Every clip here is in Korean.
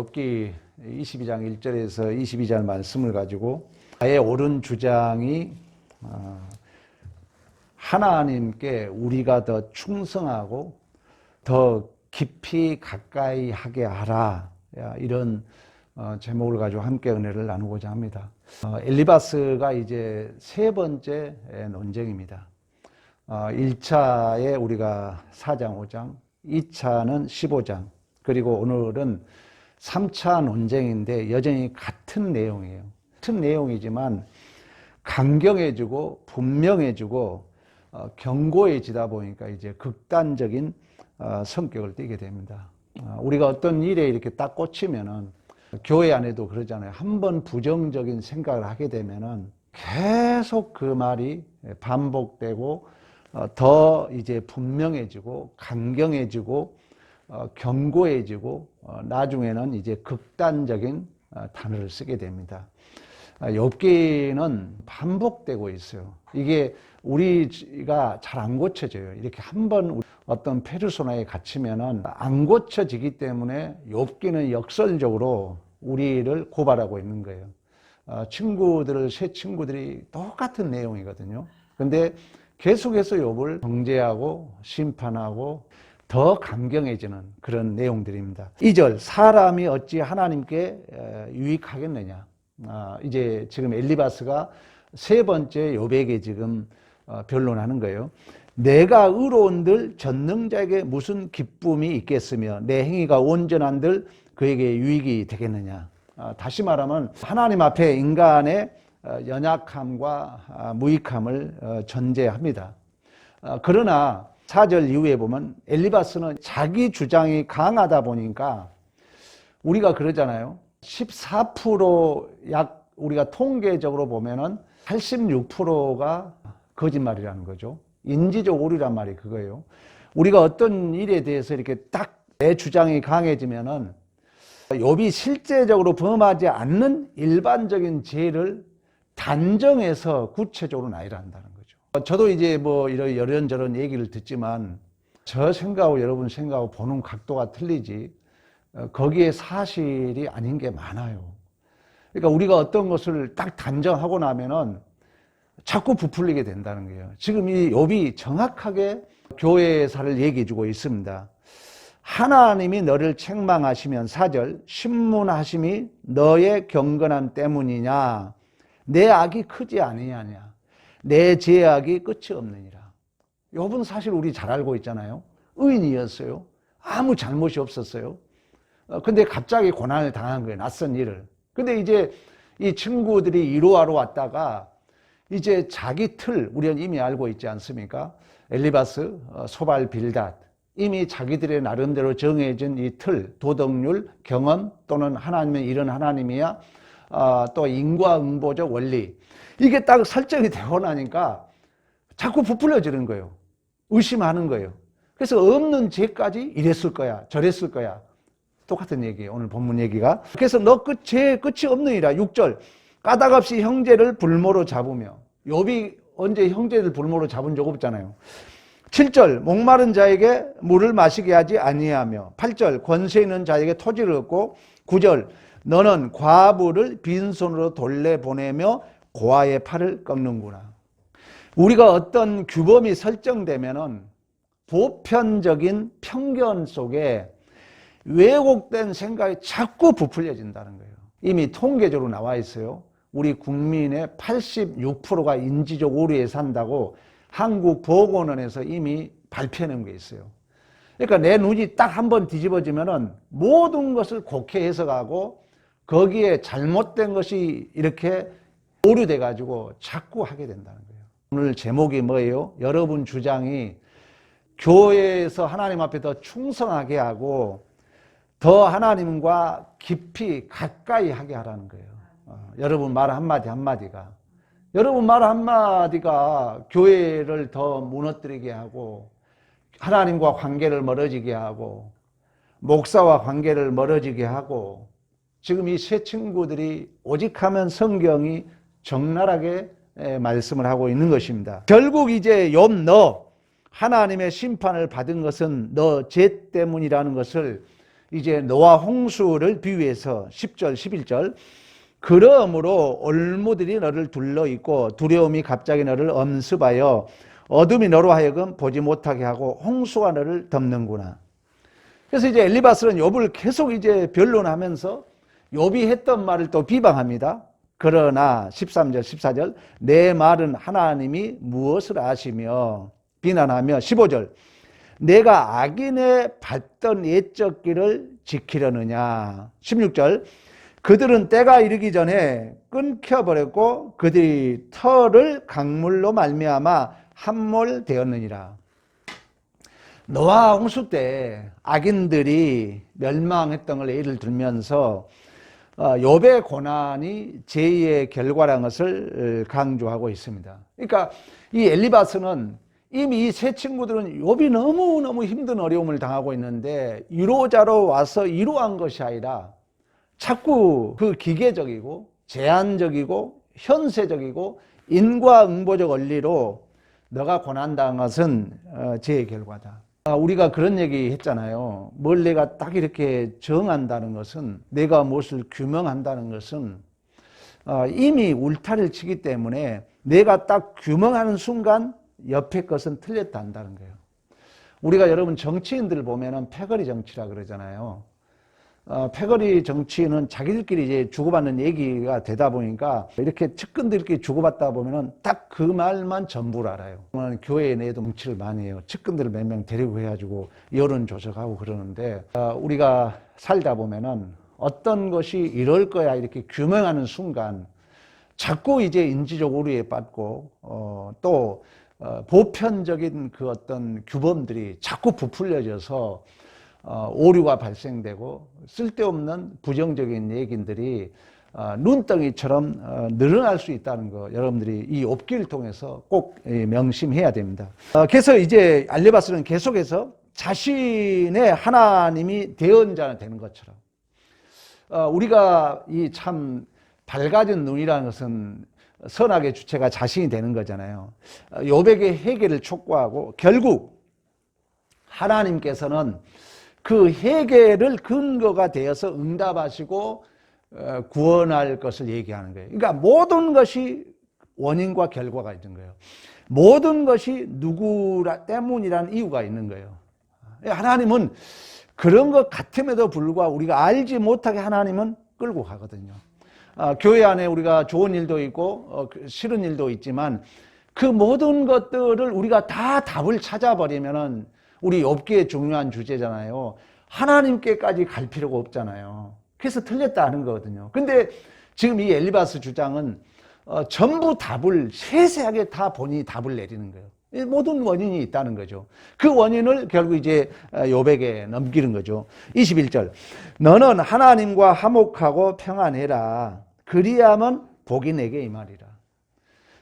욥기 22장 1절에서 22절 말씀을 가지고 나의 옳은 주장이 하나님께 우리가 더 충성하고 더 깊이 가까이 하게 하라, 이런 제목을 가지고 함께 은혜를 나누고자 합니다. 엘리바스가 이제 세 번째 논쟁입니다. 1차에 우리가 4장 5장, 2차는 15장, 그리고 오늘은 3차 논쟁인데 여전히 같은 내용이에요. 같은 내용이지만 강경해지고 분명해지고 견고해지다 보니까 이제 극단적인 성격을 띠게 됩니다. 우리가 어떤 일에 이렇게 딱 꽂히면은, 교회 안에도 그러잖아요. 한번 부정적인 생각을 하게 되면은 계속 그 말이 반복되고 더 이제 분명해지고 강경해지고 견고해지고 나중에는 이제 극단적인 단어를 쓰게 됩니다. 욥기는 반복되고 있어요. 이게 우리가 잘 안 고쳐져요. 이렇게 한번 어떤 페르소나에 갇히면은 안 고쳐지기 때문에 욥기는 역설적으로 우리를 고발하고 있는 거예요. 새 친구들이 똑같은 내용이거든요. 근데 계속해서 욥을 정죄하고 심판하고 더 강경해지는 그런 내용들입니다. 2절, 사람이 어찌 하나님께 유익하겠느냐. 이제 지금 엘리바스가 세 번째 욥에게 지금 변론하는 거예요. 내가 의로운들 전능자에게 무슨 기쁨이 있겠으며 내 행위가 온전한들 그에게 유익이 되겠느냐. 다시 말하면 하나님 앞에 인간의 연약함과 무익함을 전제합니다. 그러나 4절 이후에 보면 엘리바스는 자기 주장이 강하다 보니까, 우리가 그러잖아요. 14% 약 우리가 통계적으로 보면은 86%가 거짓말이라는 거죠. 인지적 오류란 말이 그거예요. 우리가 어떤 일에 대해서 이렇게 딱 내 주장이 강해지면은 욥이 실제적으로 범하지 않는 일반적인 죄를 단정해서 구체적으로 나열을 한다는 거죠. 저도 이제 뭐 이런저런 얘기를 듣지만 저 생각하고 여러분 생각하고 보는 각도가 틀리지 거기에 사실이 아닌 게 많아요. 그러니까 우리가 어떤 것을 딱 단정하고 나면은 자꾸 부풀리게 된다는 거예요. 지금 이 욥이 정확하게 교회사를 얘기해 주고 있습니다. 하나님이 너를 책망하시면 4절, 신문하심이 너의 경건함 때문이냐, 내 악이 크지 아니하냐, 내 죄악이 끝이 없느니라. 욥은 사실 우리 잘 알고 있잖아요. 의인이었어요. 아무 잘못이 없었어요. 근데 갑자기 고난을 당한 거예요. 낯선 일을. 근데 이제 이 친구들이 위로하러 왔다가 이제 자기 틀, 우리는 이미 알고 있지 않습니까? 엘리바스, 소발, 빌닷, 이미 자기들의 나름대로 정해진 이 틀, 도덕률, 경험 또는 하나님은 이런 하나님이야, 또 인과응보적 원리, 이게 딱 설정이 되고 나니까 자꾸 부풀려지는 거예요. 의심하는 거예요. 그래서 없는 죄까지 이랬을 거야, 저랬을 거야. 똑같은 얘기예요, 오늘 본문 얘기가. 그래서 너 죄 끝이 없느니라. 6절, 까닭없이 형제를 불모로 잡으며. 욥이 언제 형제를 불모로 잡은 적 없잖아요. 7절, 목마른 자에게 물을 마시게 하지 아니하며. 8절, 권세 있는 자에게 토지를 얻고. 9절, 너는 과부를 빈손으로 돌려보내며 고아의 팔을 꺾는구나. 우리가 어떤 규범이 설정되면은 보편적인 편견 속에 왜곡된 생각이 자꾸 부풀려진다는 거예요. 이미 통계적으로 나와 있어요. 우리 국민의 86%가 인지적 오류에 산다고 한국보건원에서 이미 발표하는 게 있어요. 그러니까 내 눈이 딱 한번 뒤집어지면은 모든 것을 곡해 해석하고 거기에 잘못된 것이 이렇게 오류돼 가지고 자꾸 하게 된다는 거예요. 오늘 제목이 뭐예요? 여러분 주장이 교회에서 하나님 앞에 더 충성하게 하고 더 하나님과 깊이 가까이 하게 하라는 거예요. 여러분 말 한마디 한마디가, 여러분 말 한마디가 교회를 더 무너뜨리게 하고 하나님과 관계를 멀어지게 하고 목사와 관계를 멀어지게 하고, 지금 이 세 친구들이 오직하면 성경이 적나라하게 말씀을 하고 있는 것입니다. 결국 이제 욥, 너 하나님의 심판을 받은 것은 너 죄 때문이라는 것을 이제 노아 홍수를 비유해서 10절, 11절 그러므로 올무들이 너를 둘러있고 두려움이 갑자기 너를 엄습하여 어둠이 너로 하여금 보지 못하게 하고 홍수가 너를 덮는구나. 그래서 이제 엘리바스는 욥을 계속 이제 변론하면서 욥이 했던 말을 또 비방합니다. 그러나 13절, 14절 내 말은 하나님이 무엇을 아시며 비난하며 15절 내가 악인의 밟던 옛적 길을 지키려느냐. 16절 그들은 때가 이르기 전에 끊겨버렸고 그들이 터를 강물로 말미암아 함몰되었느니라. 노아 홍수 때 악인들이 멸망했던 걸 예를 들면서 욥의 고난이 죄의 결과라는 것을 강조하고 있습니다. 그러니까 이 엘리바스는 이미 이 세 친구들은 욥이 너무너무 힘든 어려움을 당하고 있는데 위로자로 와서 위로한 것이 아니라 자꾸 그 기계적이고 제한적이고 현세적이고 인과응보적 원리로 너가 고난당한 것은 죄의 결과다. 우리가 그런 얘기 했잖아요. 뭘 내가 딱 이렇게 정한다는 것은, 내가 무엇을 규명한다는 것은 이미 울타리를 치기 때문에 내가 딱 규명하는 순간 옆에 것은 틀렸다 한다는 거예요. 우리가 여러분 정치인들을 보면은 패거리 정치라 그러잖아요. 패거리 정치인은 자기들끼리 이제 주고받는 얘기가 되다 보니까 이렇게 측근들끼리 주고받다 보면은 딱 그 말만 전부를 알아요. 교회 내에도 정치를 많이 해요. 측근들을 몇 명 데리고 해가지고 여론 조작하고 그러는데 우리가 살다 보면은 어떤 것이 이럴 거야 이렇게 규명하는 순간 자꾸 이제 인지적 오류에 빠지고 또 보편적인 그 어떤 규범들이 자꾸 부풀려져서 오류가 발생되고 쓸데없는 부정적인 얘기들이 눈덩이처럼 늘어날 수 있다는 거 여러분들이 이 욥기를 통해서 꼭 명심해야 됩니다. 그래서 이제 엘리바스는 계속해서 자신의 하나님이 대언자가 되는 것처럼 우리가 이 참 밝아진 눈이라는 것은 선악의 주체가 자신이 되는 거잖아요. 욥에게 회개를 촉구하고 결국 하나님께서는 그 회개를 근거가 되어서 응답하시고 구원할 것을 얘기하는 거예요. 그러니까 모든 것이 원인과 결과가 있는 거예요. 모든 것이 누구 때문이라는 이유가 있는 거예요. 하나님은 그런 것 같음에도 불구하고 우리가 알지 못하게 하나님은 끌고 가거든요. 교회 안에 우리가 좋은 일도 있고 싫은 일도 있지만 그 모든 것들을 우리가 다 답을 찾아버리면은 우리 욥기의 중요한 주제잖아요. 하나님께까지 갈 필요가 없잖아요. 그래서 틀렸다 하는 거거든요. 근데 지금 이 엘리바스 주장은 전부 답을 세세하게 다 본인이 답을 내리는 거예요. 모든 원인이 있다는 거죠. 그 원인을 결국 이제 욥에게 넘기는 거죠. 21절 너는 하나님과 화목하고 평안해라. 그리하면 복이 내게 임하리라.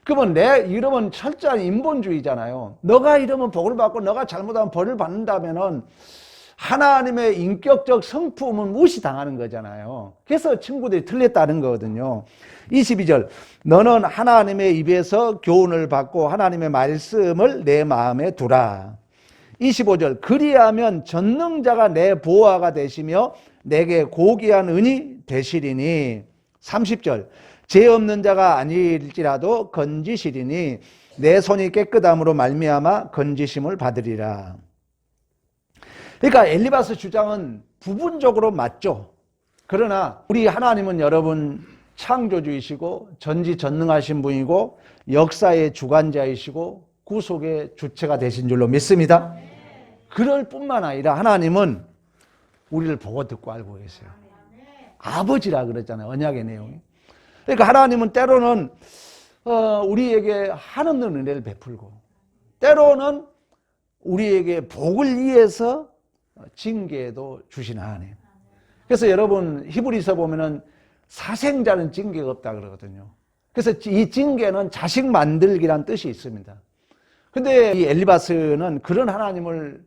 그러면 내 이름은 철저한 인본주의잖아요. 너가 이러면 복을 받고 너가 잘못하면 벌을 받는다면은 하나님의 인격적 성품은 무시당하는 거잖아요. 그래서 친구들이 틀렸다는 거거든요. 22절 너는 하나님의 입에서 교훈을 받고 하나님의 말씀을 내 마음에 두라. 25절 그리하면 전능자가 내 보호가 되시며 내게 고귀한 은이 되시리니. 30절 죄 없는 자가 아닐지라도 건지시리니 내 손이 깨끗함으로 말미암아 건지심을 받으리라. 그러니까 엘리바스 주장은 부분적으로 맞죠. 그러나 우리 하나님은 여러분 창조주이시고 전지전능하신 분이고 역사의 주관자이시고 구속의 주체가 되신 줄로 믿습니다. 그럴 뿐만 아니라 하나님은 우리를 보고 듣고 알고 계세요. 아버지라 그랬잖아요. 언약의 내용이. 그러니까 하나님은 때로는 우리에게 한없는 은혜를 베풀고 때로는 우리에게 복을 위해서 징계도 주시는 하나님. 그래서 여러분 히브리서 보면은 사생자는 징계가 없다 그러거든요. 그래서 이 징계는 자식 만들기란 뜻이 있습니다. 근데 이 엘리바스는 그런 하나님을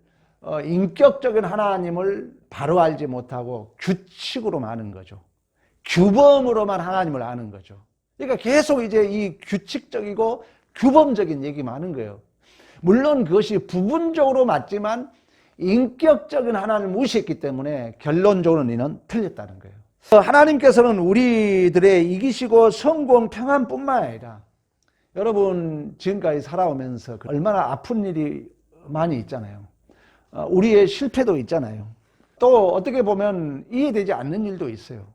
인격적인 하나님을 바로 알지 못하고 규칙으로만 아는 거죠. 규범으로만 하나님을 아는 거죠. 그러니까 계속 이제 이 규칙적이고 규범적인 얘기만 하는 거예요. 물론 그것이 부분적으로 맞지만 인격적인 하나님을 무시했기 때문에 결론적으로 너희는 틀렸다는 거예요. 하나님께서는 우리들의 이기시고 성공 평안뿐만 아니라 여러분 지금까지 살아오면서 얼마나 아픈 일이 많이 있잖아요. 우리의 실패도 있잖아요. 또 어떻게 보면 이해되지 않는 일도 있어요.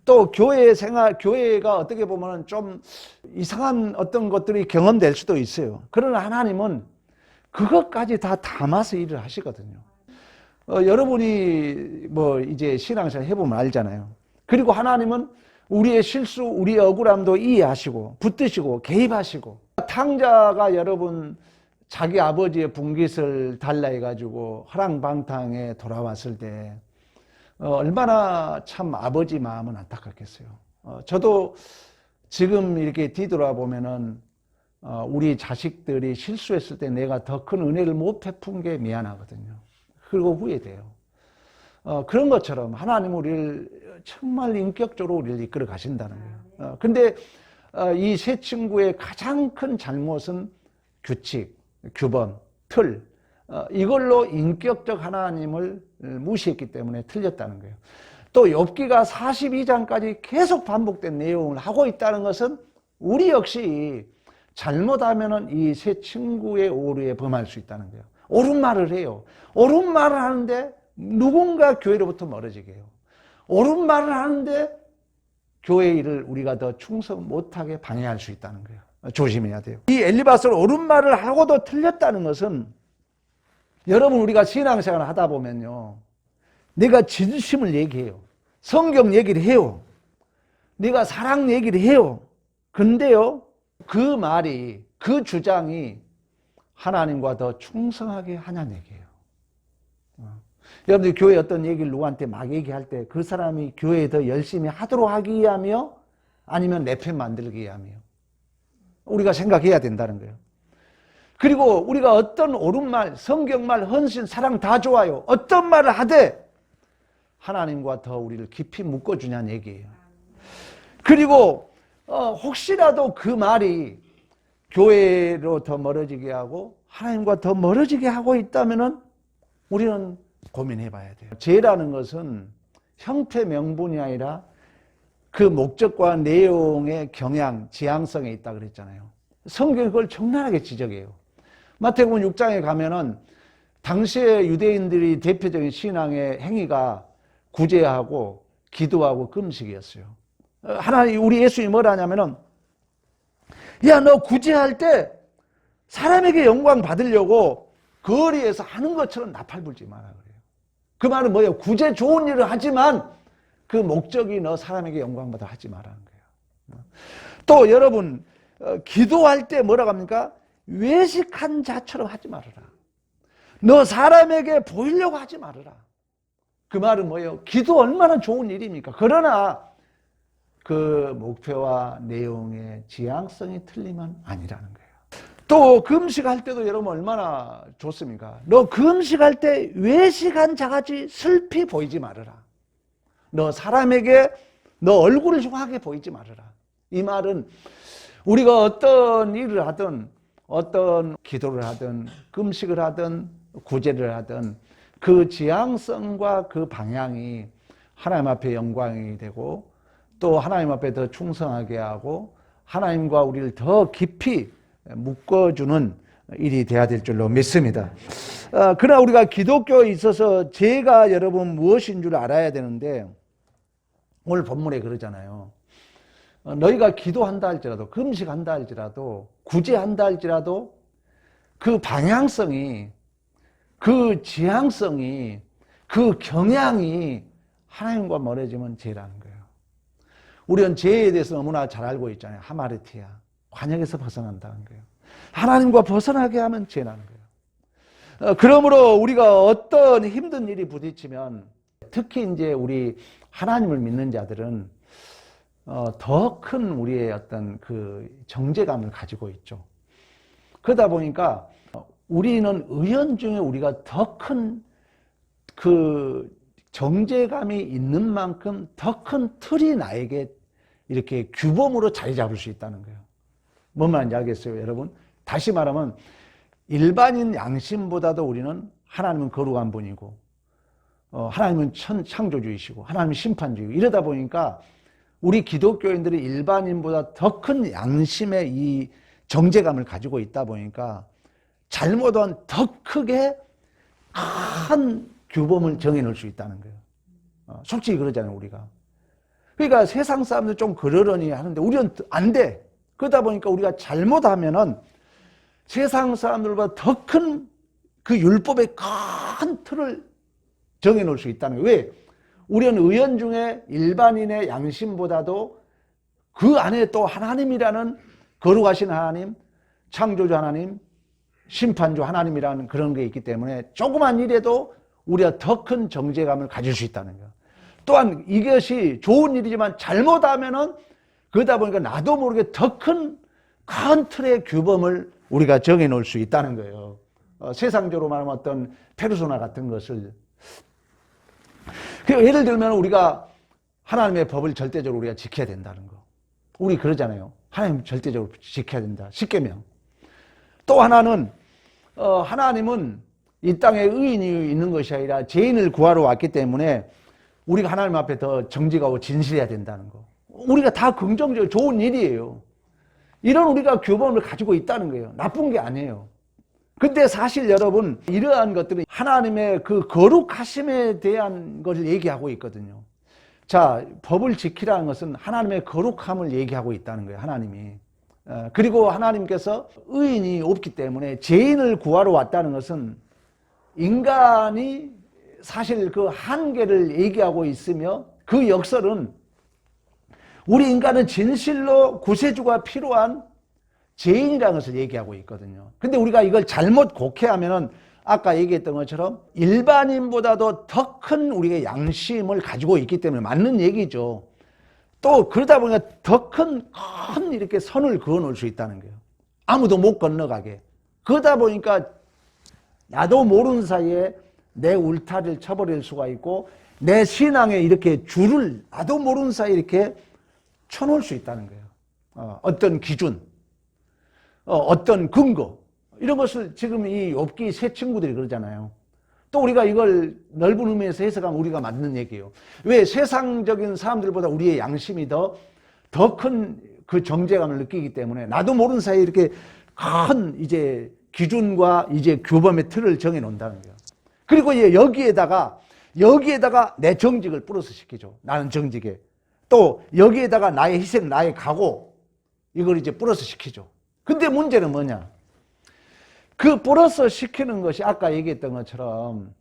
또 교회 생활, 교회가 어떻게 보면 좀 이상한 어떤 것들이 경험될 수도 있어요. 그러나 하나님은 그것까지 다 담아서 일을 하시거든요. 여러분이 뭐 이제 신앙생활 해보면 알잖아요. 그리고 하나님은 우리의 실수, 우리의 억울함도 이해하시고 붙드시고 개입하시고, 탕자가 여러분 자기 아버지의 분깃을 달라 해가지고 허랑방탕에 돌아왔을 때 얼마나 참 아버지 마음은 안타깝겠어요. 저도 지금 이렇게 뒤돌아보면은 우리 자식들이 실수했을 때 내가 더 큰 은혜를 못 베푼 게 미안하거든요. 그리고 후회돼요. 그런 것처럼 하나님은 우리를 정말 인격적으로 우리를 이끌어 가신다는 거예요. 근데 이 세 친구의 가장 큰 잘못은 규칙, 규범, 틀, 이걸로 인격적 하나님을 무시했기 때문에 틀렸다는 거예요. 또 욥기가 42장까지 계속 반복된 내용을 하고 있다는 것은 우리 역시 잘못하면은 이 세 친구의 오류에 범할 수 있다는 거예요. 옳은 말을 해요. 옳은 말을 하는데 누군가 교회로부터 멀어지게 해요. 옳은 말을 하는데 교회 일을 우리가 더 충성 못하게 방해할 수 있다는 거예요. 조심해야 돼요. 이 엘리바스는 옳은 말을 하고도 틀렸다는 것은, 여러분 우리가 신앙생활을 하다 보면요, 내가 진심을 얘기해요. 성경 얘기를 해요. 내가 사랑 얘기를 해요. 근데요, 그 말이, 그 주장이 하나님과 더 충성하게 하냐는 얘기예요. 여러분들 교회 어떤 얘기를 누구한테 막 얘기할 때 그 사람이 교회에 더 열심히 하도록 하기 위하며 아니면 내 편 만들기 위하며 우리가 생각해야 된다는 거예요. 그리고 우리가 어떤 옳은 말, 성경말, 헌신, 사랑 다 좋아요. 어떤 말을 하되 하나님과 더 우리를 깊이 묶어주냐는 얘기예요. 그리고 혹시라도 그 말이 교회로 더 멀어지게 하고 하나님과 더 멀어지게 하고 있다면은 우리는 고민해 봐야 돼요. 죄라는 것은 형태 명분이 아니라 그 목적과 내용의 경향, 지향성에 있다 그랬잖아요. 성경이 그걸 적나라하게 지적해요. 마태복음 6장에 가면은 당시에 유대인들이 대표적인 신앙의 행위가 구제하고 기도하고 금식이었어요. 하나님, 우리 예수님이 뭐라 하냐면은, 야, 너 구제할 때 사람에게 영광 받으려고 거리에서 하는 것처럼 나팔 불지 마라 그래요. 그 말은 뭐예요? 구제 좋은 일을 하지만 그 목적이 너 사람에게 영광 받아 하지 말라는 거예요. 또 여러분, 기도할 때 뭐라고 합니까? 외식한 자처럼 하지 말아라. 너 사람에게 보이려고 하지 말아라. 그 말은 뭐예요? 기도 얼마나 좋은 일입니까? 그러나 그 목표와 내용의 지향성이 틀리면 아니라는 거예요. 또 금식할 때도 여러분 얼마나 좋습니까? 너 금식할 때 외식한 자같이 슬피 보이지 말아라. 너 사람에게 너 얼굴을 흉하게 보이지 말아라. 이 말은 우리가 어떤 일을 하든 어떤 기도를 하든 금식을 하든 구제를 하든 그 지향성과 그 방향이 하나님 앞에 영광이 되고 또 하나님 앞에 더 충성하게 하고 하나님과 우리를 더 깊이 묶어주는 일이 돼야 될 줄로 믿습니다. 그러나 우리가 기독교에 있어서 죄가 여러분 무엇인 줄 알아야 되는데, 오늘 본문에 그러잖아요. 너희가 기도한다 할지라도 금식한다 할지라도 구제한다 할지라도 그 방향성이, 그 지향성이, 그 경향이 하나님과 멀어지면 죄라는 거예요. 우리는 죄에 대해서 너무나 잘 알고 있잖아요. 하마르티아, 관역에서 벗어난다는 거예요. 하나님과 벗어나게 하면 죄라는 거예요. 그러므로 우리가 어떤 힘든 일이 부딪히면, 특히 이제 우리 하나님을 믿는 자들은 더 큰 우리의 어떤 그 정죄감을 가지고 있죠. 그러다 보니까 우리는 의연 중에 우리가 더 큰 그 정죄감이 있는 만큼 더 큰 틀이 나에게 이렇게 규범으로 자리 잡을 수 있다는 거예요. 뭔 말인지 알겠어요, 여러분? 다시 말하면 일반인 양심보다도 우리는 하나님은 거룩한 분이고 하나님은 창조주이시고 하나님은 심판주이고 이러다 보니까 우리 기독교인들이 일반인보다 더 큰 양심의 이 정죄감을 가지고 있다 보니까 잘못한 더 크게 큰 규범을 정해놓을 수 있다는 거예요. 솔직히 그러잖아요, 우리가. 그러니까 세상 사람들 좀 그러려니 하는데 우리는 안 돼. 그러다 보니까 우리가 잘못하면은 세상 사람들보다 더 큰 그 율법의 큰 틀을 정해놓을 수 있다는 거예요. 왜? 우리는 의원 중에 일반인의 양심보다도 그 안에 또 하나님이라는 거룩하신 하나님, 창조주 하나님, 심판주 하나님이라는 그런 게 있기 때문에 조그만 일에도 우리가 더 큰 정죄감을 가질 수 있다는 거예요. 또한 이것이 좋은 일이지만 잘못하면은 그러다 보니까 나도 모르게 더 큰 틀의 규범을 우리가 정해 놓을 수 있다는 거예요. 세상적으로 말하면 어떤 페르소나 같은 것을. 예를 들면 우리가 하나님의 법을 절대적으로 우리가 지켜야 된다는 거. 우리 그러잖아요. 하나님 절대적으로 지켜야 된다. 십계명. 또 하나는 하나님은 이 땅에 의인이 있는 것이 아니라 죄인을 구하러 왔기 때문에 우리가 하나님 앞에 더 정직하고 진실해야 된다는 거. 우리가 다 긍정적으로 좋은 일이에요. 이런 우리가 규범을 가지고 있다는 거예요. 나쁜 게 아니에요. 근데 사실 여러분 이러한 것들은 하나님의 그 거룩하심에 대한 것을 얘기하고 있거든요. 자, 법을 지키라는 것은 하나님의 거룩함을 얘기하고 있다는 거예요. 하나님이. 그리고 하나님께서 의인이 없기 때문에 죄인을 구하러 왔다는 것은 인간이 사실 그 한계를 얘기하고 있으며 그 역설은 우리 인간은 진실로 구세주가 필요한 죄인이라는 것을 얘기하고 있거든요. 근데 우리가 이걸 잘못 곡해하면은 아까 얘기했던 것처럼 일반인보다도 더 큰 우리의 양심을 가지고 있기 때문에 맞는 얘기죠. 또 그러다 보니까 더 큰 이렇게 선을 그어 놓을 수 있다는 거예요. 아무도 못 건너가게. 그러다 보니까 나도 모르는 사이에 내 울타리를 쳐버릴 수가 있고 내 신앙에 이렇게 줄을 나도 모르는 사이에 이렇게 쳐놓을 수 있다는 거예요. 어떤 기준, 어떤 근거 이런 것을 지금 이 욥기 세 친구들이 그러잖아요. 또 우리가 이걸 넓은 의미에서 해석하면 우리가 맞는 얘기예요. 왜? 세상적인 사람들보다 우리의 양심이 더 큰 그 정죄감을 느끼기 때문에 나도 모르는 사이에 이렇게 큰 이제 기준과 이제 규범의 틀을 정해 놓는다는 거예요. 그리고 여기에다가 내 정직을 플러스 시키죠. 나는 정직해. 또 여기에다가 나의 희생, 나의 각오 이걸 이제 플러스 시키죠. 근데 문제는 뭐냐? 그 플러스 시키는 것이 아까 얘기했던 것처럼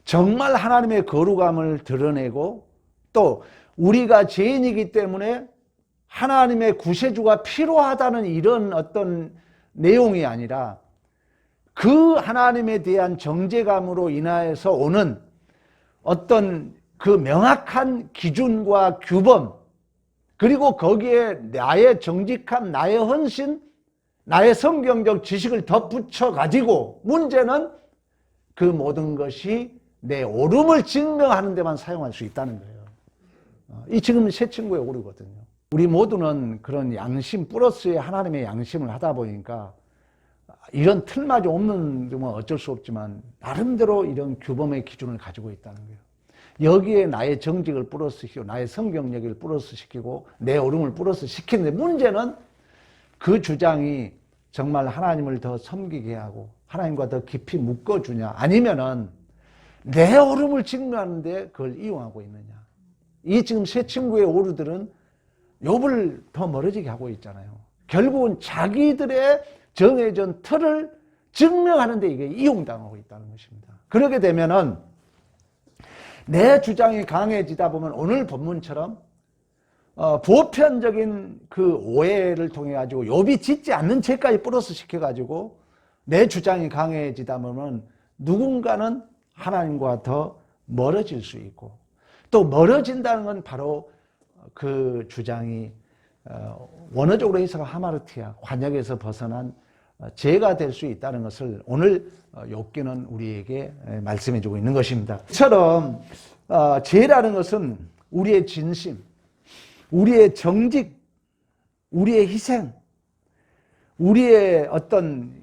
정말 하나님의 거룩함을 드러내고 또 우리가 죄인이기 때문에 하나님의 구세주가 필요하다는 이런 어떤 내용이 아니라 그 하나님에 대한 정죄감으로 인하여서 오는 어떤 그 명확한 기준과 규범 그리고 거기에 나의 정직함, 나의 헌신, 나의 성경적 지식을 덧붙여 가지고 문제는 그 모든 것이 내 옳음을 증명하는 데만 사용할 수 있다는 거예요. 이 지금 새 친구의 오류거든요. 우리 모두는 그런 양심 플러스의 하나님의 양심을 하다 보니까 이런 틀마저 없는 점은 어쩔 수 없지만 나름대로 이런 규범의 기준을 가지고 있다는 거예요. 여기에 나의 정직을 플러스 시키고 나의 성경력을 플러스 시키고 내 옳음을 플러스 시키는데 문제는 그 주장이 정말 하나님을 더 섬기게 하고 하나님과 더 깊이 묶어주냐 아니면은 내 옳음을 증명하는데 그걸 이용하고 있느냐. 이 지금 새 친구의 오류들은 욥을 더 멀어지게 하고 있잖아요. 결국은 자기들의 정해진 틀을 증명하는 데 이게 이용당하고 있다는 것입니다. 그렇게 되면은 내 주장이 강해지다 보면 오늘 본문처럼 보편적인 그 오해를 통해 가지고 욥이 짓지 않는 죄까지 플러스 시켜 가지고 내 주장이 강해지다 보면 누군가는 하나님과 더 멀어질 수 있고 또 멀어진다는 건 바로 그 주장이 원어적으로 해석은 하마르티아 관역에서 벗어난 죄가 될 수 있다는 것을 오늘 욥기는 우리에게 말씀해 주고 있는 것입니다. 이처럼 죄라는 것은 우리의 진심, 우리의 정직, 우리의 희생, 우리의 어떤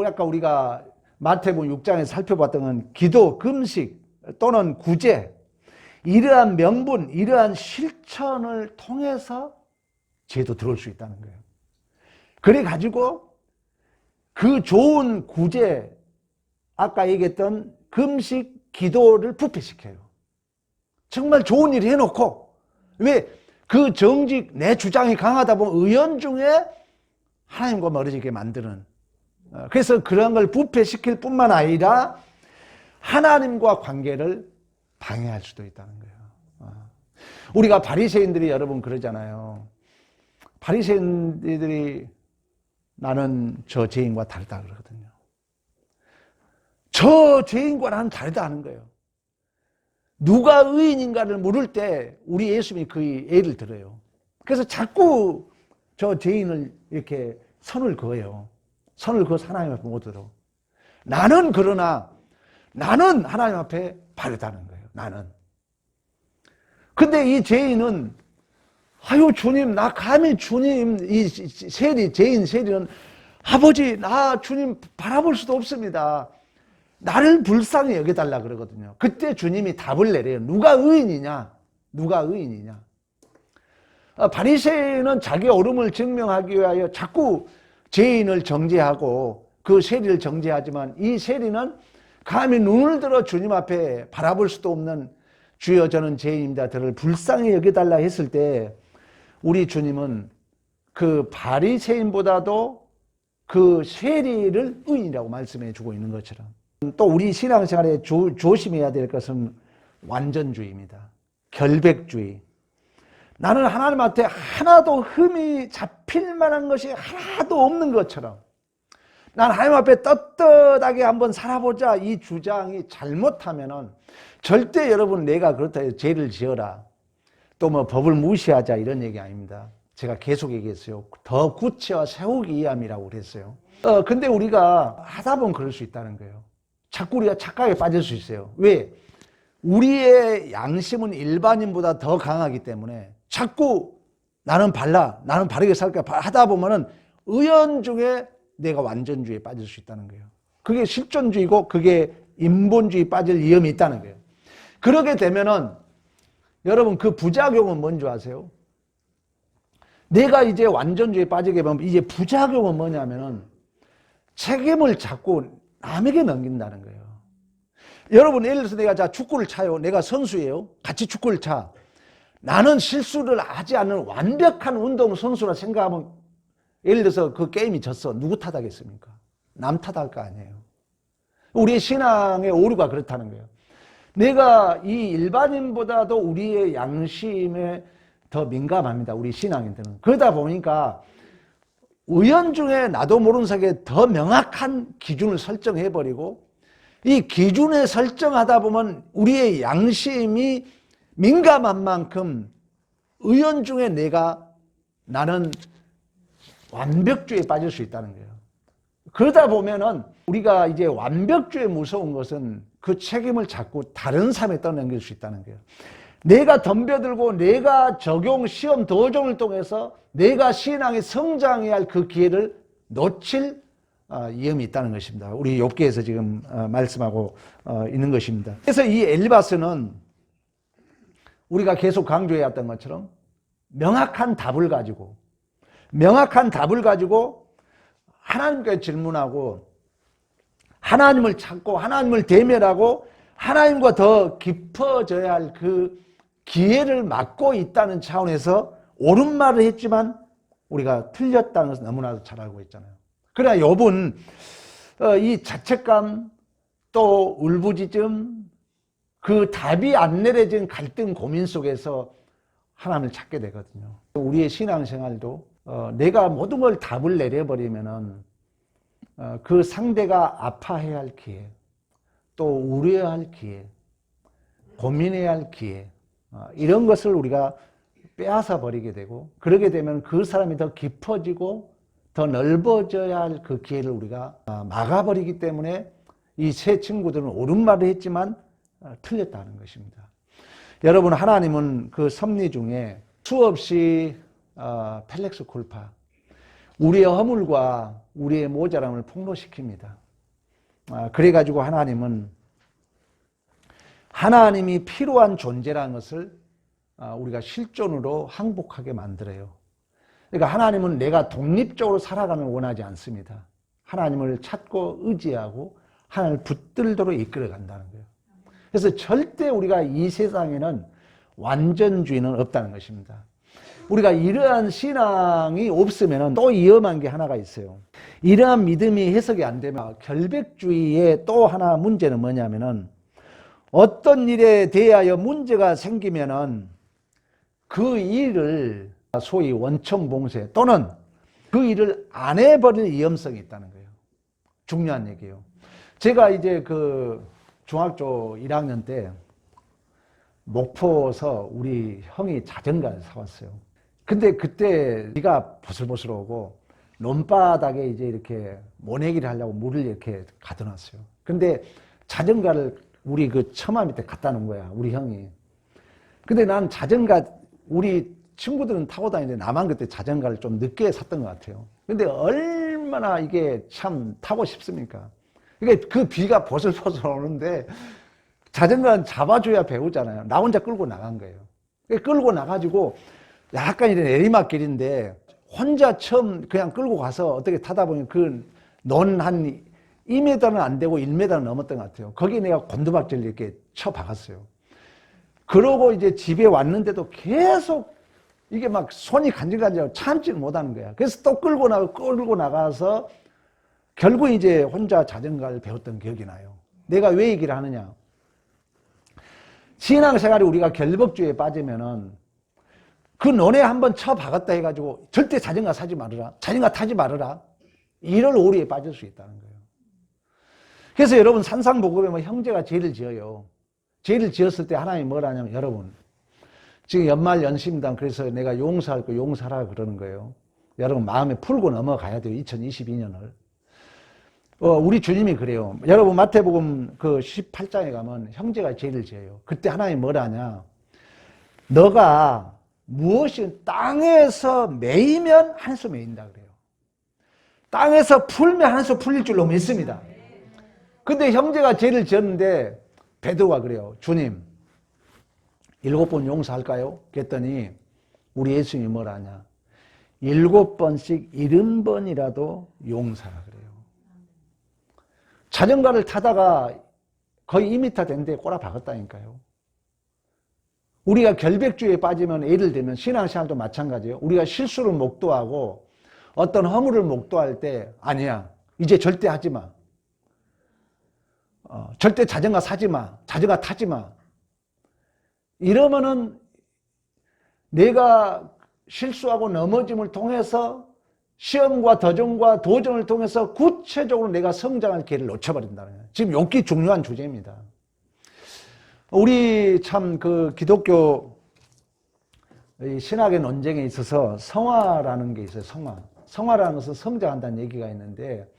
아까 우리가 마태복음 6장에서 살펴봤던 건 기도, 금식 또는 구제, 이러한 명분, 이러한 실천을 통해서 죄도 들어올 수 있다는 거예요. 그래 가지고 그 좋은 구제, 아까 얘기했던 금식, 기도를 부패시켜요. 정말 좋은 일 해놓고, 왜? 그 정직, 내 주장이 강하다 보면 의연중에 하나님과 멀어지게 만드는, 그래서 그런 걸 부패시킬 뿐만 아니라 하나님과 관계를 방해할 수도 있다는 거예요. 우리가 바리새인들이 여러분 그러잖아요. 바리새인들이 나는 저 죄인과 다르다 그러거든요. 저 죄인과 나는 다르다 하는 거예요. 누가 의인인가를 물을 때 우리 예수님이 그 예를 들어요. 그래서 자꾸 저 죄인을 이렇게 선을 그어요. 선을 그어서 하나님 앞에 못 들어. 나는 그러나 나는 하나님 앞에 바르다는 거예요. 나는. 근데 이 죄인은 아유 주님, 나 감히 주님 이 세리, 죄인 세리는 아버지 나 주님 바라볼 수도 없습니다. 나를 불쌍히 여겨달라 그러거든요. 그때 주님이 답을 내려요. 누가 의인이냐? 누가 의인이냐? 바리새인은 자기 옳음을 증명하기 위하여 자꾸 죄인을 정죄하고 그 세리를 정죄하지만 이 세리는 감히 눈을 들어 주님 앞에 바라볼 수도 없는 주여 저는 죄인입니다. 저를 불쌍히 여겨달라 했을 때 우리 주님은 그 바리새인보다도 그 세리를 의인이라고 말씀해 주고 있는 것처럼 또 우리 신앙생활에 조심해야 될 것은 완전주의입니다. 결백주의. 나는 하나님한테 하나도 흠이 잡힐 만한 것이 하나도 없는 것처럼 난 하나님 앞에 떳떳하게 한번 살아보자 이 주장이 잘못하면은 절대 여러분 내가 그렇다 해서 죄를 지어라 또 뭐 법을 무시하자 이런 얘기 아닙니다. 제가 계속 얘기했어요. 더 구체화 세우기 위함이라고 그랬어요. 근데 우리가 하다 보면 그럴 수 있다는 거예요. 자꾸 우리가 착각에 빠질 수 있어요. 왜? 우리의 양심은 일반인보다 더 강하기 때문에 자꾸 나는 바르게 살까 하다 보면은 의연중에 내가 완전주의에 빠질 수 있다는 거예요. 그게 실존주의고 그게 인본주의 빠질 위험이 있다는 거예요. 그러게 되면은 여러분 그 부작용은 뭔지 아세요? 내가 이제 완전주의에 빠지게 되면 이제 부작용은 뭐냐면은 책임을 자꾸 남에게 넘긴다는 거예요. 여러분 예를 들어서 내가 축구를 차요. 내가 선수예요. 같이 축구를 차. 나는 실수를 하지 않는 완벽한 운동선수라 생각하면 예를 들어서 그 게임이 졌어. 누구 탓하겠습니까? 남 탓할 거 아니에요. 우리의 신앙의 오류가 그렇다는 거예요. 내가 이 일반인보다도 우리의 양심에 더 민감합니다. 우리 신앙인들은. 그러다 보니까 의연중에 나도 모르는 사이에 더 명확한 기준을 설정해버리고 이 기준에 설정하다 보면 우리의 양심이 민감한 만큼 의연중에 나는 완벽주의에 빠질 수 있다는 거예요. 그러다 보면은 우리가 이제 완벽주의에 무서운 것은 그 책임을 자꾸 다른 사람에 떠넘길 수 있다는 거예요. 내가 덤벼들고 내가 적용 시험 도전을 통해서 내가 신앙에 성장해야 할 그 기회를 놓칠 위험이 있다는 것입니다. 우리 욥기에서 지금 말씀하고 있는 것입니다. 그래서 이 엘리바스는 우리가 계속 강조해 왔던 것처럼 명확한 답을 가지고 하나님께 질문하고 하나님을 찾고 하나님을 대면하고 하나님과 더 깊어져야 할 그 기회를 막고 있다는 차원에서 옳은 말을 했지만 우리가 틀렸다는 것을 너무나도 잘 알고 있잖아요. 그러나 욥은 이 자책감 또 울부짖음 그 답이 안 내려진 갈등 고민 속에서 하나님을 찾게 되거든요. 우리의 신앙생활도 내가 모든 걸 답을 내려버리면은 그 상대가 아파해야 할 기회 또 우려해야 할 기회 고민해야 할 기회 이런 것을 우리가 빼앗아 버리게 되고 그러게 되면 그 사람이 더 깊어지고 더 넓어져야 할 그 기회를 우리가 막아버리기 때문에 이 세 친구들은 옳은 말을 했지만 틀렸다는 것입니다. 여러분 하나님은 그 섭리 중에 수없이 펠렉스 콜파 우리의 허물과 우리의 모자람을 폭로시킵니다. 그래가지고 하나님은 하나님이 필요한 존재라는 것을 우리가 실존으로 항복하게 만들어요. 그러니까 하나님은 내가 독립적으로 살아가는 걸 원하지 않습니다. 하나님을 찾고 의지하고 하나님을 붙들도록 이끌어 간다는 거예요. 그래서 절대 우리가 이 세상에는 완전주의는 없다는 것입니다. 우리가 이러한 신앙이 없으면 또 위험한 게 하나가 있어요. 이러한 믿음이 해석이 안 되면 결백주의의 또 하나 문제는 뭐냐면은 어떤 일에 대하여 문제가 생기면은 그 일을 소위 원천봉쇄 또는 그 일을 안 해버릴 위험성이 있다는 거예요. 중요한 얘기예요. 제가 이제 그 중학교 1학년 때 목포에서 우리 형이 자전거를 사왔어요. 근데 그때 비가 보슬보슬 오고 논바닥에 이제 이렇게 모내기를 하려고 물을 이렇게 가둬놨어요. 근데 자전거를 우리 그 처마 밑에 갖다 놓은 거야, 우리 형이. 근데 난 자전거, 우리 친구들은 타고 다니는데 나만 그때 자전거를 좀 늦게 샀던 것 같아요. 근데 얼마나 이게 참 타고 싶습니까? 이게 그 비가 보슬보슬 오는데 자전거는 잡아줘야 배우잖아요. 나 혼자 끌고 나간 거예요. 끌고 나가지고 약간 이런 내리막길인데 혼자 처음 그냥 끌고 가서 어떻게 타다 보니 그 논 한 2m는 안 되고 1m는 넘었던 것 같아요. 거기에 내가 곤두박질 이렇게 쳐 박았어요. 그러고 이제 집에 왔는데도 계속 이게 막 손이 간질간질하고 참지를 못하는 거야. 그래서 또 끌고 나가서 결국 이제 혼자 자전거를 배웠던 기억이 나요. 내가 왜 얘기를 하느냐. 신앙생활에 우리가 결백주의에 빠지면은 그 논에 한번 쳐 박았다 해가지고 절대 자전거 사지 말아라. 자전거 타지 말아라. 이럴 오류에 빠질 수 있다는 거예요. 그래서 여러분 산상복음에 뭐 형제가 죄를 지어요. 죄를 지었을 때 하나님이 뭐라 하냐면 여러분 지금 연말 연심당 그래서 내가 용서할 거 용서하라 그러는 거예요. 여러분 마음에 풀고 넘어가야 돼요. 2022년을. 우리 주님이 그래요. 여러분 마태복음 그 18장에 가면 형제가 죄를 지어요. 그때 하나님이 뭐라 하냐. 너가 무엇이 땅에서 매이면 한 수 매인다 그래요. 땅에서 풀면 한 수 풀릴 줄로 믿습니다. 근데 형제가 죄를 지었는데 베드로가 그래요. 주님 7번 용서할까요? 그랬더니 우리 예수님이 뭐라 하냐. 7번씩 70번이라도 용서하라 그래요. 자전거를 타다가 거의 2m 된데 꼬라 박았다니까요. 우리가 결백주의에 빠지면 예를 들면 신앙생활도 마찬가지예요. 우리가 실수를 목도하고 어떤 허물을 목도할 때 아니야. 이제 절대 하지 마. 절대 자전거 사지 마. 자전거 타지 마. 이러면은 내가 실수하고 넘어짐을 통해서 시험과 도전과 도전을 통해서 구체적으로 내가 성장할 기회를 놓쳐버린다는 거예요. 지금 욕기 중요한 주제입니다. 우리 참 그 기독교 신학의 논쟁에 있어서 성화라는 게 있어요. 성화라는 것은 성장한다는 얘기가 있는데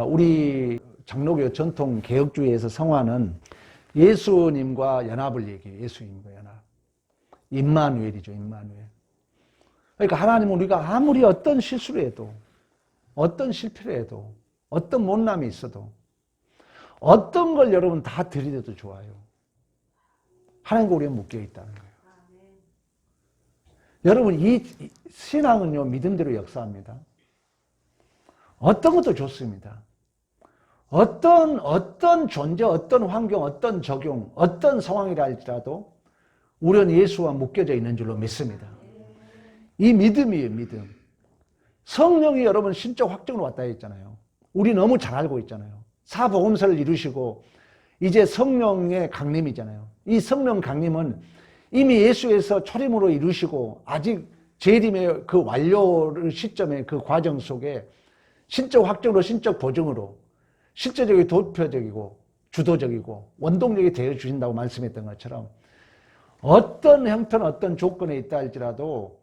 우리 장로교 전통 개혁주의에서 성화는 예수님과 연합을 얘기해요. 예수님과 연합. 임마누엘이죠. 임마누엘. 그러니까 하나님은 우리가 아무리 어떤 실수를 해도 어떤 실패를 해도 어떤 못남이 있어도 어떤 걸 여러분 다 들이대도 좋아요. 하나님과 우리가 묶여 있다는 거예요. 여러분 이 신앙은요 믿음대로 역사합니다. 어떤 것도 좋습니다. 어떤 존재, 어떤 환경, 어떤 적용, 어떤 상황이라 할지라도 우리는 예수와 묶여져 있는 줄로 믿습니다. 이 믿음이에요, 믿음. 성령이 여러분 신적 확증으로 왔다 했잖아요. 우리 너무 잘 알고 있잖아요. 사복음서를 이루시고 이제 성령의 강림이잖아요. 이 성령 강림은 이미 예수에서 초림으로 이루시고 아직 재림의 그 완료를 시점의 그 과정 속에 신적 확증으로 신적 보증으로 실제적이고 도표적이고 주도적이고 원동력이 되어 주신다고 말씀했던 것처럼 어떤 형태는 어떤 조건에 있다 할지라도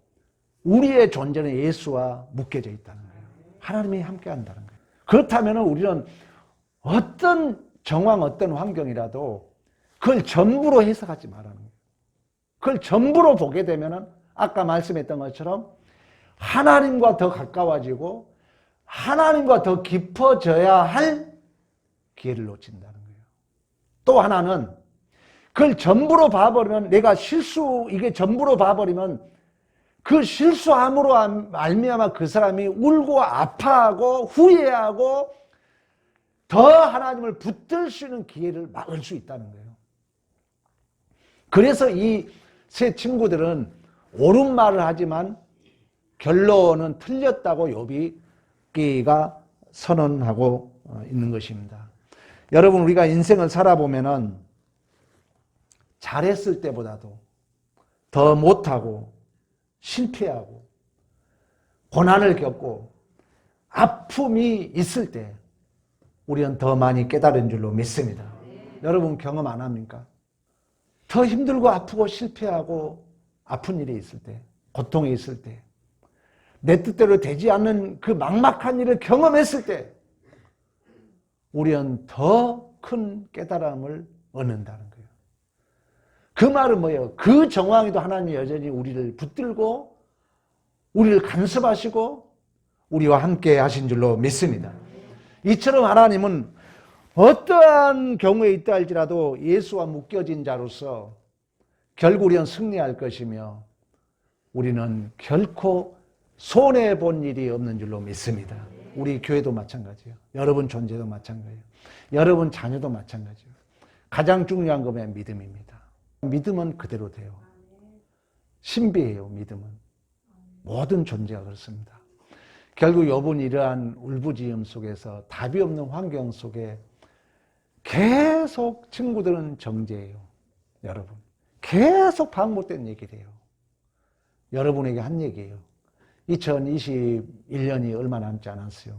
우리의 존재는 예수와 묶여져 있다는 거예요. 하나님이 함께 한다는 거예요. 그렇다면 우리는 어떤 정황, 어떤 환경이라도 그걸 전부로 해석하지 말라는 거예요. 그걸 전부로 보게 되면 아까 말씀했던 것처럼 하나님과 더 가까워지고 하나님과 더 깊어져야 할 기회를 놓친다는 거예요. 또 하나는 그걸 전부로 봐버리면, 내가 이게 전부로 봐버리면 그 실수함으로 말미암아 그 사람이 울고 아파하고 후회하고 더 하나님을 붙들 수 있는 기회를 막을 수 있다는 거예요. 그래서 이 세 친구들은 옳은 말을 하지만 결론은 틀렸다고 욥기가 선언하고 있는 것입니다. 여러분, 우리가 인생을 살아보면은 잘했을 때보다도 더 못하고 실패하고 고난을 겪고 아픔이 있을 때 우리는 더 많이 깨달은 줄로 믿습니다. 여러분 경험 안 합니까? 더 힘들고 아프고 실패하고 아픈 일이 있을 때, 고통이 있을 때, 내 뜻대로 되지 않는 그 막막한 일을 경험했을 때 우리는 더 큰 깨달음을 얻는다는 거예요. 그 말은 뭐예요? 그 정황에도 하나님이 여전히 우리를 붙들고 우리를 간섭하시고 우리와 함께 하신 줄로 믿습니다. 이처럼 하나님은 어떠한 경우에 있다 할지라도 예수와 묶여진 자로서 결국 우리는 승리할 것이며 우리는 결코 손해본 일이 없는 줄로 믿습니다. 우리 교회도 마찬가지예요. 여러분 존재도 마찬가지예요. 여러분 자녀도 마찬가지예요. 가장 중요한 것은 믿음입니다. 믿음은 그대로 돼요. 신비해요. 믿음은. 모든 존재가 그렇습니다. 결국 욥은 이러한 울부짖음 속에서 답이 없는 환경 속에 계속 친구들은 정죄해요. 여러분. 계속 반복된 얘기를 해요. 여러분에게 한 얘기예요. 2021년이 얼마 남지 않았어요.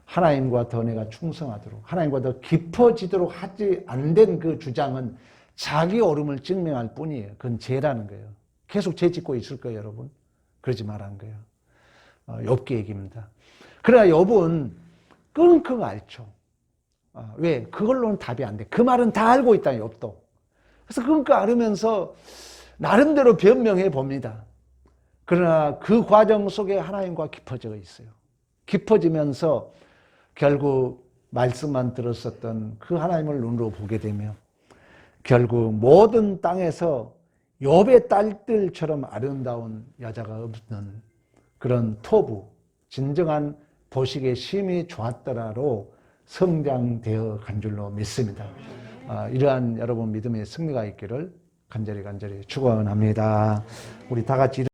하나님과 더 내가 충성하도록, 하나님과 더 깊어지도록 하지 안 된 그 주장은 자기 옳음을 증명할 뿐이에요. 그건 죄라는 거예요. 계속 죄 짓고 있을 거예요, 여러분. 그러지 말라는 거예요. 욥기 얘기입니다. 그러나 욥은 끙끙 앓죠. 왜? 그걸로는 답이 안 돼. 그 말은 다 알고 있다, 욥도. 그래서 끙끙 앓으면서 나름대로 변명해 봅니다. 그러나 그 과정 속에 하나님과 깊어져 있어요. 깊어지면서 결국 말씀만 들었었던 그 하나님을 눈으로 보게 되며 결국 모든 땅에서 욥의 딸들처럼 아름다운 여자가 없는 그런 토부, 진정한 보시기에 심히 좋았더라로 성장되어 간 줄로 믿습니다. 이러한 여러분 믿음의 승리가 있기를 간절히 축원합니다. 우리 다 같이